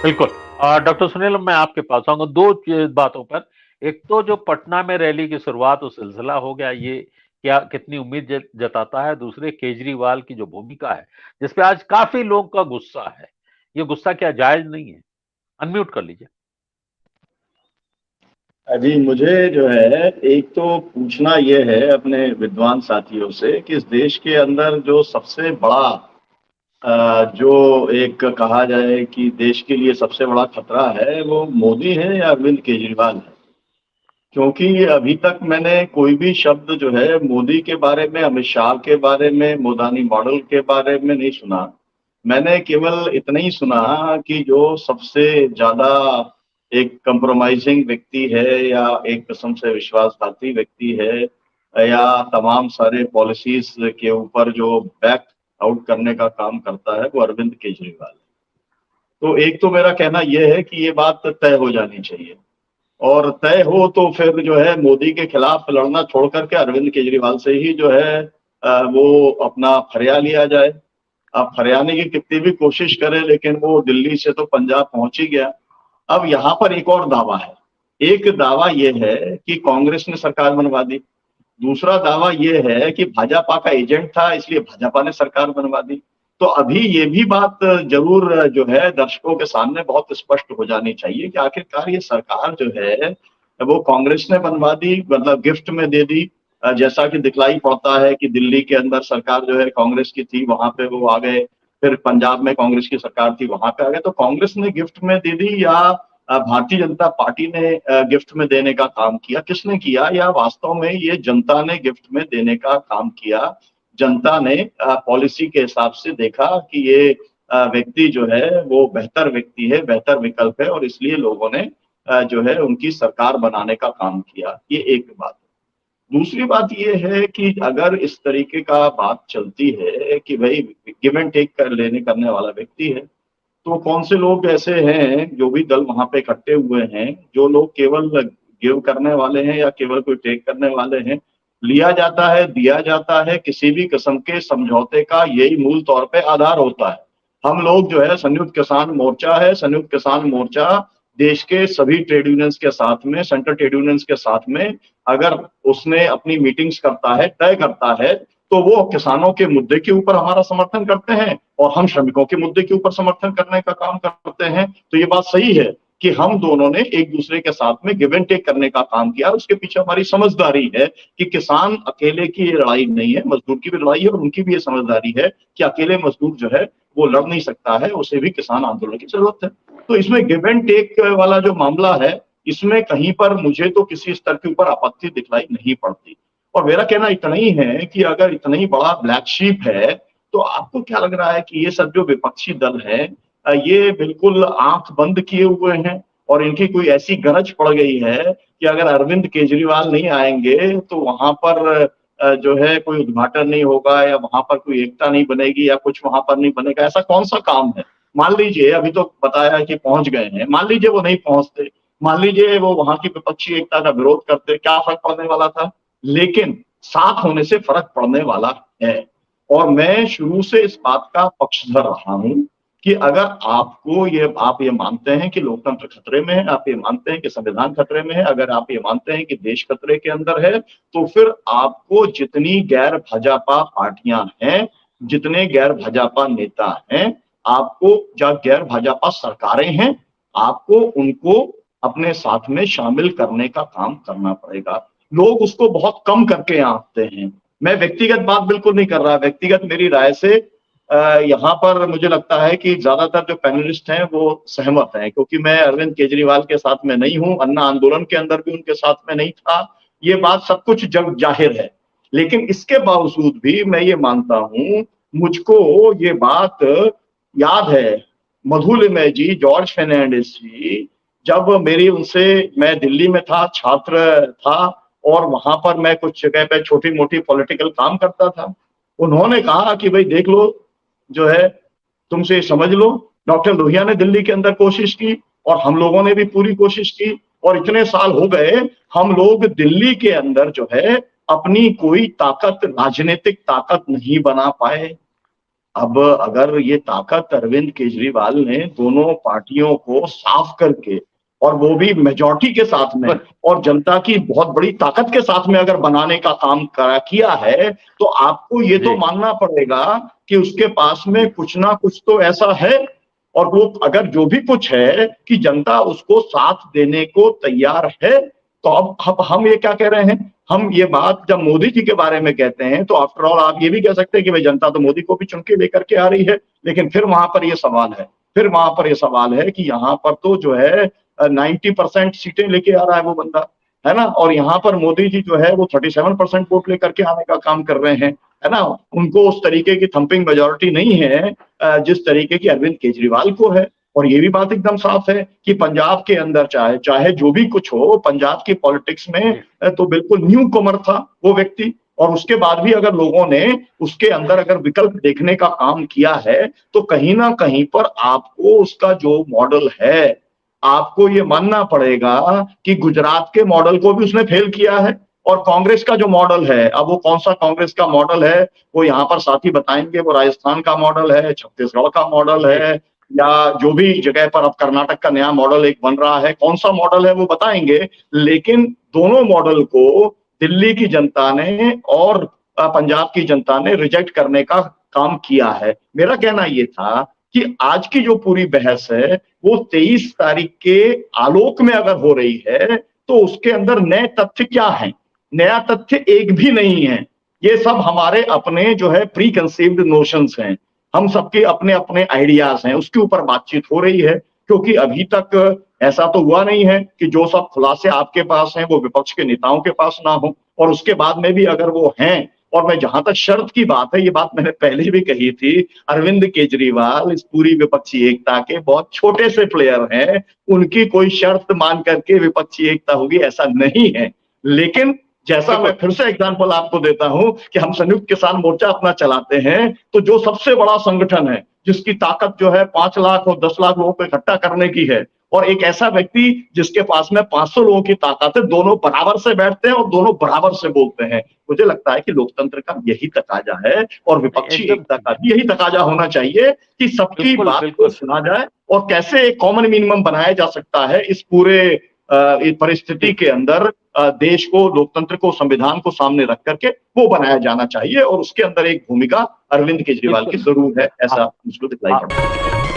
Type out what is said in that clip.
बिल्कुल। डॉक्टर सुनील, मैं आपके पास आऊंगा दो बातों पर। एक तो जो पटना में रैली की शुरुआत और सिलसिला हो गया, ये क्या कितनी उम्मीद जताता है। दूसरे, केजरीवाल की जो भूमिका है, जिसपे आज काफी लोगों का गुस्सा है, ये गुस्सा क्या जायज नहीं है? अनम्यूट कर लीजिए। अजी मुझे जो है एक तो पूछना यह है अपने विद्वान साथियों से कि इस देश के अंदर जो सबसे बड़ा जो एक कहा जाए कि देश के लिए सबसे बड़ा खतरा है वो मोदी है या अरविंद केजरीवाल है। क्योंकि अभी तक मैंने कोई भी शब्द जो है मोदी के बारे में, अमित शाह के बारे में, मोदानी मॉडल के बारे में नहीं सुना। मैंने केवल इतना ही सुना कि जो सबसे ज्यादा एक कंप्रोमाइजिंग व्यक्ति है या एक किस्म से विश्वासघाती व्यक्ति है या तमाम सारे पॉलिसीज के ऊपर जो बैक आउट करने का काम करता है वो अरविंद केजरीवाल है। तो एक तो मेरा कहना यह है कि ये बात तय हो जानी चाहिए, और तय हो तो फिर जो है मोदी के खिलाफ लड़ना छोड़ करके अरविंद केजरीवाल से ही जो है वो अपना फरिया लिया जाए। आप फरियाने की कितनी भी कोशिश करें लेकिन वो दिल्ली से तो पंजाब पहुंच ही गया। अब यहाँ पर एक और दावा है। एक दावा यह है कि कांग्रेस ने सरकार बनवा दी। दूसरा दावा यह है कि भाजपा का एजेंट था इसलिए भाजपा ने सरकार बनवा दी। तो अभी ये भी बात जरूर जो है दर्शकों के सामने बहुत स्पष्ट हो जानी चाहिए कि आखिरकार ये सरकार जो है वो कांग्रेस ने बनवा दी, मतलब गिफ्ट में दे दी। जैसा कि दिखलाई पड़ता है कि दिल्ली के अंदर सरकार जो है कांग्रेस की थी, वहां पे वो आ गए। फिर पंजाब में कांग्रेस की सरकार थी, वहां पे आ गए। तो कांग्रेस ने गिफ्ट में दे दी या भारतीय जनता पार्टी ने गिफ्ट में देने का काम किया? किसने किया? या वास्तव में ये जनता ने गिफ्ट में देने का काम किया? जनता ने पॉलिसी के हिसाब से देखा कि ये व्यक्ति जो है वो बेहतर व्यक्ति है, बेहतर विकल्प है, और इसलिए लोगों ने जो है उनकी सरकार बनाने का काम किया। ये एक बात। दूसरी बात ये है कि अगर इस तरीके का बात चलती है कि भाई गिव एंड टेक कर लेने करने वाला व्यक्ति है, तो कौन से लोग ऐसे हैं जो भी दल वहां पे इकट्ठे हुए हैं जो लोग केवल गिव करने वाले हैं या केवल कोई टेक करने वाले हैं? लिया जाता है, दिया जाता है, किसी भी किस्म के समझौते का यही मूल तौर पे आधार होता है। हम लोग जो है संयुक्त किसान मोर्चा है, संयुक्त किसान मोर्चा देश के सभी ट्रेड यूनियंस के साथ में, सेंट्रल ट्रेड यूनियंस के साथ में अगर उसने अपनी मीटिंग्स करता है, तय करता है, तो वो किसानों के मुद्दे के ऊपर हमारा समर्थन करते हैं और हम श्रमिकों के मुद्दे के ऊपर समर्थन करने का काम करते हैं। तो ये बात सही है कि हम दोनों ने एक दूसरे के साथ में गिव एंड टेक करने का काम किया। उसके पीछे हमारी समझदारी है कि किसान अकेले की ये लड़ाई नहीं है, मजदूर की भी लड़ाई है, और उनकी भी ये समझदारी है कि अकेले मजदूर जो है वो लड़ नहीं सकता है, उसे भी किसान आंदोलन की जरूरत है। तो इसमें गिव एंड टेक वाला जो मामला है, इसमें कहीं पर मुझे तो किसी स्तर के ऊपर आपत्ति दिखलाई नहीं पड़ती। और मेरा कहना इतना ही है कि अगर इतना ही बड़ा ब्लैक शीप है, तो आपको क्या लग रहा है कि ये सब जो विपक्षी दल है ये बिल्कुल आंख बंद किए हुए हैं और इनकी कोई ऐसी गरज पड़ गई है कि अगर अरविंद केजरीवाल नहीं आएंगे तो वहां पर जो है कोई उद्घाटन नहीं होगा या वहां पर कोई एकता नहीं बनेगी या कुछ वहां पर नहीं बनेगा? ऐसा कौन सा काम है? मान लीजिए अभी तो बताया कि पहुंच गए हैं, मान लीजिए वो नहीं पहुंचते, मान लीजिए वो वहां की विपक्षी एकता का विरोध करते, क्या फर्क पड़ने वाला था? लेकिन साथ होने से फर्क पड़ने वाला है। और मैं शुरू से इस बात का पक्षधर रहा हूं कि अगर आप ये मानते हैं कि लोकतंत्र खतरे में है, आप ये मानते हैं कि संविधान खतरे में है, अगर आप ये मानते हैं कि देश खतरे के अंदर है, तो फिर आपको जितनी गैर भाजपा पार्टियां हैं, जितने गैर भाजपा नेता हैं, आपको या गैर भाजपा सरकारें हैं, आपको उनको अपने साथ में शामिल करने का काम करना पड़ेगा। लोग उसको बहुत कम करके आंकते हैं। मैं व्यक्तिगत बात बिल्कुल नहीं कर रहा, व्यक्तिगत मेरी राय से यहाँ पर मुझे लगता है कि ज्यादातर जो पैनलिस्ट हैं वो सहमत हैं, क्योंकि मैं अरविंद केजरीवाल के साथ में नहीं हूं, अन्ना आंदोलन के अंदर भी उनके साथ में नहीं था, ये बात सब कुछ जग जाहिर है। लेकिन इसके बावजूद भी मैं ये मानता हूं, मुझको ये बात याद है, मधुलिमय जी, जॉर्ज फर्नांडिस जी, जब मेरी उनसे, मैं दिल्ली में था, छात्र था, और वहां पर मैं कुछ जगह पे छोटी मोटी पॉलिटिकल काम करता था, उन्होंने कहा कि भाई देख लो, जो है तुमसे समझ लो, डॉक्टर लोहिया ने दिल्ली के अंदर कोशिश की और हम लोगों ने भी पूरी कोशिश की, और इतने साल हो गए हम लोग दिल्ली के अंदर जो है अपनी कोई ताकत, राजनीतिक ताकत नहीं बना पाए। अब अगर ये ताकत अरविंद केजरीवाल ने दोनों पार्टियों को साफ करके, और वो भी मेजॉरिटी के साथ में और जनता की बहुत बड़ी ताकत के साथ में अगर बनाने का काम किया है, तो आपको ये तो मानना पड़ेगा कि उसके पास में कुछ ना कुछ तो ऐसा है। और वो अगर जो भी कुछ है कि जनता उसको साथ देने को तैयार है, तो अब हम ये क्या कह रहे हैं, हम ये बात जब मोदी जी के बारे में कहते हैं तो आफ्टर ऑल आप ये भी कह सकते हैं कि भाई जनता तो मोदी को भी चुन के लेकर के आ रही है, लेकिन फिर वहां पर ये सवाल है कि यहाँ पर तो जो है 90% सीटें लेके आ रहा है वो बंदा, है ना, और यहाँ पर मोदी जी जो है वो 37% वोट लेकर के आने का काम कर रहे हैं, है ना। उनको उस तरीके की थंपिंग मेजोरिटी नहीं है जिस तरीके की अरविंद केजरीवाल को है। और ये भी बात एकदम साफ है कि पंजाब के अंदर चाहे जो भी कुछ हो, पंजाब की पॉलिटिक्स में तो बिल्कुल न्यू कमर था वो व्यक्ति, और उसके बाद भी अगर लोगों ने उसके अंदर अगर विकल्प देखने का काम किया है, तो कहीं ना कहीं पर आपको उसका जो मॉडल है, आपको ये मानना पड़ेगा कि गुजरात के मॉडल को भी उसने फेल किया है। और कांग्रेस का जो मॉडल है, अब वो कौन सा कांग्रेस का मॉडल है वो यहाँ पर साथी बताएंगे, वो राजस्थान का मॉडल है, छत्तीसगढ़ का मॉडल है, या जो भी जगह पर अब कर्नाटक का नया मॉडल एक बन रहा है, कौन सा मॉडल है वो बताएंगे। लेकिन दोनों मॉडल को दिल्ली की जनता ने और पंजाब की जनता ने रिजेक्ट करने का काम किया है। मेरा कहना ये था कि आज की जो पूरी बहस है वो 23 तारीख के आलोक में अगर हो रही है, तो उसके अंदर नए तथ्य क्या हैं? नया तथ्य एक भी नहीं है। ये सब हमारे अपने जो है प्री कंसीव्ड नोशंस हैं, हम सबके अपने अपने आइडियाज हैं, उसके ऊपर बातचीत हो रही है। क्योंकि अभी तक ऐसा तो हुआ नहीं है कि जो सब खुलासे आपके पास हैं वो विपक्ष के नेताओं के पास ना हो, और उसके बाद में भी अगर वो हैं, और मैं जहां तक शर्त की बात है, ये बात मैंने पहले भी कही थी, अरविंद केजरीवाल इस पूरी विपक्षी एकता के बहुत छोटे से प्लेयर हैं, उनकी कोई शर्त मान करके विपक्षी एकता होगी ऐसा नहीं है। लेकिन जैसा मैं फिर से एग्जांपल आपको देता हूं कि हम संयुक्त किसान मोर्चा अपना चलाते हैं, तो जो सबसे बड़ा संगठन है जिसकी ताकत जो है 5 लाख और 10 लाख लोगों को इकट्ठा करने की है, और एक ऐसा व्यक्ति जिसके पास में 500 लोगों की ताकत है, दोनों बराबर से बैठते हैं और दोनों बराबर से बोलते हैं। मुझे लगता है कि लोकतंत्र का यही तकाजा है, और विपक्षी एकता का भी यही तकाजा होना चाहिए कि सबकी बात को सुना जाए, और कैसे एक कॉमन मिनिमम बनाया जा सकता है इस पूरे परिस्थिति के अंदर देश को, लोकतंत्र को, संविधान को सामने रख करके वो बनाया जाना चाहिए, और उसके अंदर एक भूमिका अरविंद केजरीवाल की जरूर है, ऐसा मुझको दिखलाई पड़ता है।